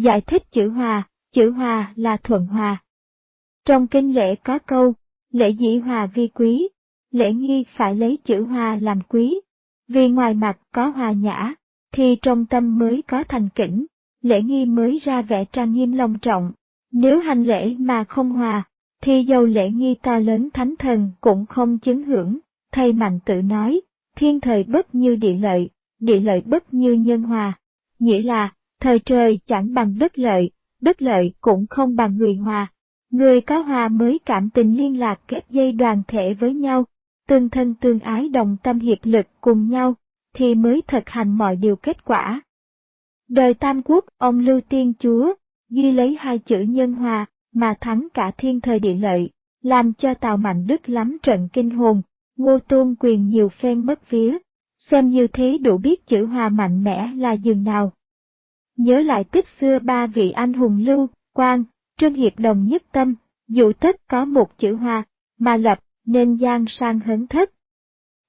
Giải thích chữ hòa là thuận hòa. Trong kinh lễ có câu, lễ dĩ hòa vi quý, lễ nghi phải lấy chữ hòa làm quý. Vì ngoài mặt có hòa nhã, thì trong tâm mới có thành kính, lễ nghi mới ra vẻ trang nghiêm long trọng. Nếu hành lễ mà không hòa, thì dầu lễ nghi to lớn thánh thần cũng không chứng hưởng. Thầy Mạnh Tử nói, thiên thời bất như địa lợi bất như nhân hòa. Nghĩa là, thời trời chẳng bằng đất lợi cũng không bằng người hòa. Người có hòa mới cảm tình liên lạc kết dây đoàn thể với nhau, tương thân tương ái đồng tâm hiệp lực cùng nhau, thì mới thực hành mọi điều kết quả. Đời Tam Quốc, ông Lưu Tiên Chúa, duy lấy hai chữ nhân hòa, mà thắng cả thiên thời địa lợi, làm cho Tào Mạnh Đức lắm trận kinh hồn, Ngô Tôn Quyền nhiều phen mất vía. Xem như thế đủ biết chữ hòa mạnh mẽ là dường nào. Nhớ lại tích xưa ba vị anh hùng Lưu, Quang, Trương hiệp đồng nhất tâm, dù tất có một chữ hòa, mà lập nên giang sang hớn thất.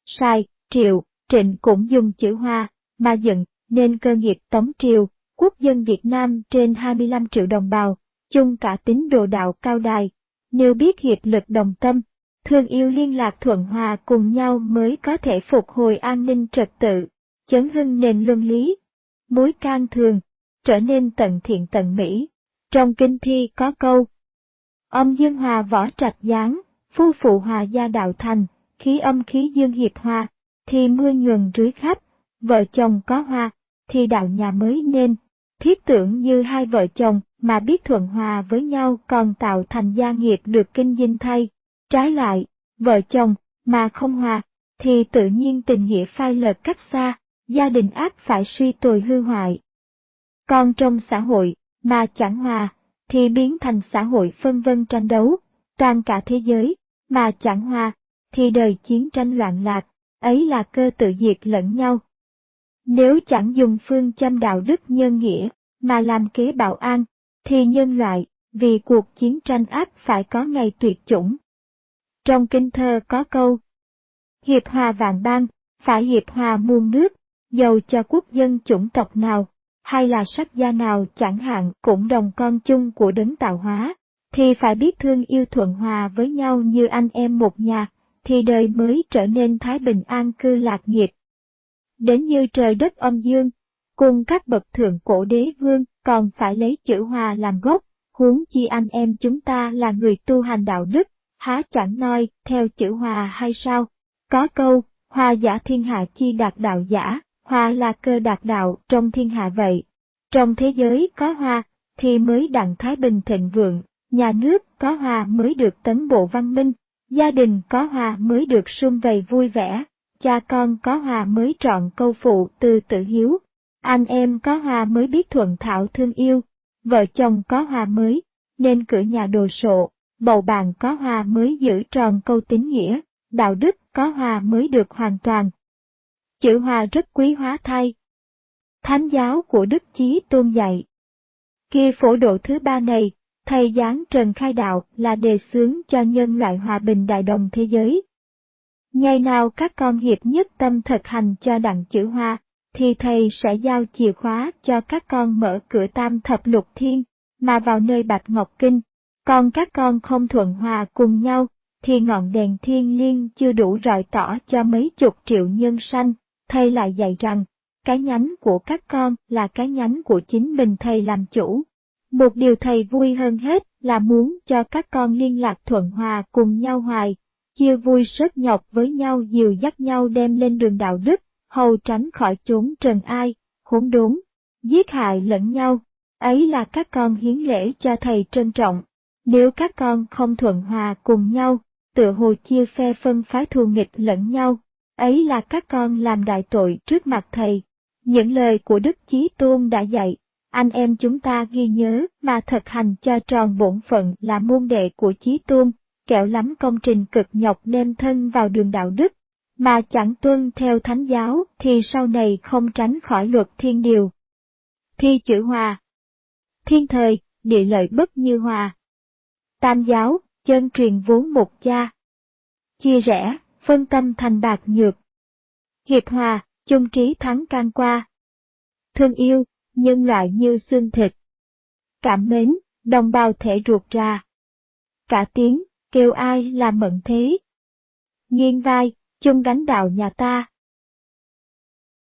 Sài, Triệu, Trịnh cũng dùng chữ hòa, mà dựng nên cơ nghiệp Tống Triều, quốc dân Việt Nam trên 25 triệu đồng bào, chung cả tín đồ đạo cao đài. Nếu biết hiệp lực đồng tâm, thương yêu liên lạc thuận hòa cùng nhau mới có thể phục hồi an ninh trật tự, chấn hưng nền luân lý. Mối can thường, trở nên tận thiện tận mỹ. Trong kinh thi có câu, âm dương hòa võ trạch giáng, phu phụ hòa gia đạo thành, khí âm khí dương hiệp hòa, thì mưa nhuần rưới khắp, vợ chồng có hòa, thì đạo nhà mới nên. Thiết tưởng như hai vợ chồng mà biết thuận hòa với nhau còn tạo thành gia nghiệp được kinh dinh thay. Trái lại, vợ chồng mà không hòa, thì tự nhiên tình nghĩa phai lợt cách xa, gia đình ắt phải suy tồi hư hoại. Còn trong xã hội mà chẳng hòa, thì biến thành xã hội phân vân tranh đấu, toàn cả thế giới, mà chẳng hòa, thì đời chiến tranh loạn lạc, ấy là cơ tự diệt lẫn nhau. Nếu chẳng dùng phương châm đạo đức nhân nghĩa, mà làm kế bảo an, thì nhân loại, vì cuộc chiến tranh ắt phải có ngày tuyệt chủng. Trong kinh thơ có câu, hiệp hòa vạn bang, phải hiệp hòa muôn nước, dầu cho quốc dân chủng tộc nào, hay là sắc gia nào chẳng hạn cũng đồng con chung của đấng tạo hóa, thì phải biết thương yêu thuận hòa với nhau như anh em một nhà, thì đời mới trở nên thái bình an cư lạc nghiệp. Đến như trời đất âm dương, cùng các bậc thượng cổ đế vương còn phải lấy chữ hòa làm gốc, huống chi anh em chúng ta là người tu hành đạo đức, há chẳng noi theo chữ hòa hay sao? Có câu, hòa giả thiên hạ chi đạt đạo giả, hòa là cơ đạt đạo trong thiên hạ vậy. Trong thế giới có hòa, thì mới đặng thái bình thịnh vượng, nhà nước có hòa mới được tấn bộ văn minh, gia đình có hòa mới được sum vầy vui vẻ, cha con có hòa mới trọn câu phụ từ tự hiếu, anh em có hòa mới biết thuận thảo thương yêu, vợ chồng có hòa mới nên cử nhà đồ sộ, bầu bạn có hòa mới giữ tròn câu tín nghĩa, đạo đức có hòa mới được hoàn toàn. Chữ hòa rất quý hóa thay. Thánh giáo của Đức Chí Tôn dạy. Kia phổ độ thứ ba này, thầy giáng trần khai đạo là đề xướng cho nhân loại hòa bình đại đồng thế giới. Ngày nào các con hiệp nhất tâm thực hành cho đặng chữ hòa, thì thầy sẽ giao chìa khóa cho các con mở cửa tam thập lục thiên, mà vào nơi Bạch Ngọc Kinh. Còn các con không thuận hòa cùng nhau, thì ngọn đèn thiên liêng chưa đủ rọi tỏ cho mấy chục triệu nhân sanh. Thầy lại dạy rằng, cái nhánh của các con là cái nhánh của chính mình thầy làm chủ. Một điều thầy vui hơn hết là muốn cho các con liên lạc thuận hòa cùng nhau hoài, chia vui sớt nhọc với nhau dìu dắt nhau đem lên đường đạo đức, hầu tránh khỏi chốn trần ai, khốn đốn, giết hại lẫn nhau. Ấy là các con hiến lễ cho thầy trân trọng. Nếu các con không thuận hòa cùng nhau, tựa hồ chia phe phân phái thù nghịch lẫn nhau, ấy là các con làm đại tội trước mặt thầy. Những lời của Đức Chí Tôn đã dạy, anh em chúng ta ghi nhớ mà thực hành cho tròn bổn phận là môn đệ của Chí Tôn, kẻo lắm công trình cực nhọc đem thân vào đường đạo đức, mà chẳng tuân theo thánh giáo thì sau này không tránh khỏi luật thiên điều. Thi chữ hòa. Thiên thời, địa lợi bất như hòa. Tam giáo, chân truyền vốn một cha. Chia rẽ, phân tâm thành bạc nhược. Hiệp hòa, chung trí thắng can qua. Thương yêu, nhân loại như xương thịt. Cảm mến, đồng bào thể ruột rà. Cả tiếng, kêu ai là mận thế. Nghiêng vai, chung đánh đạo nhà ta,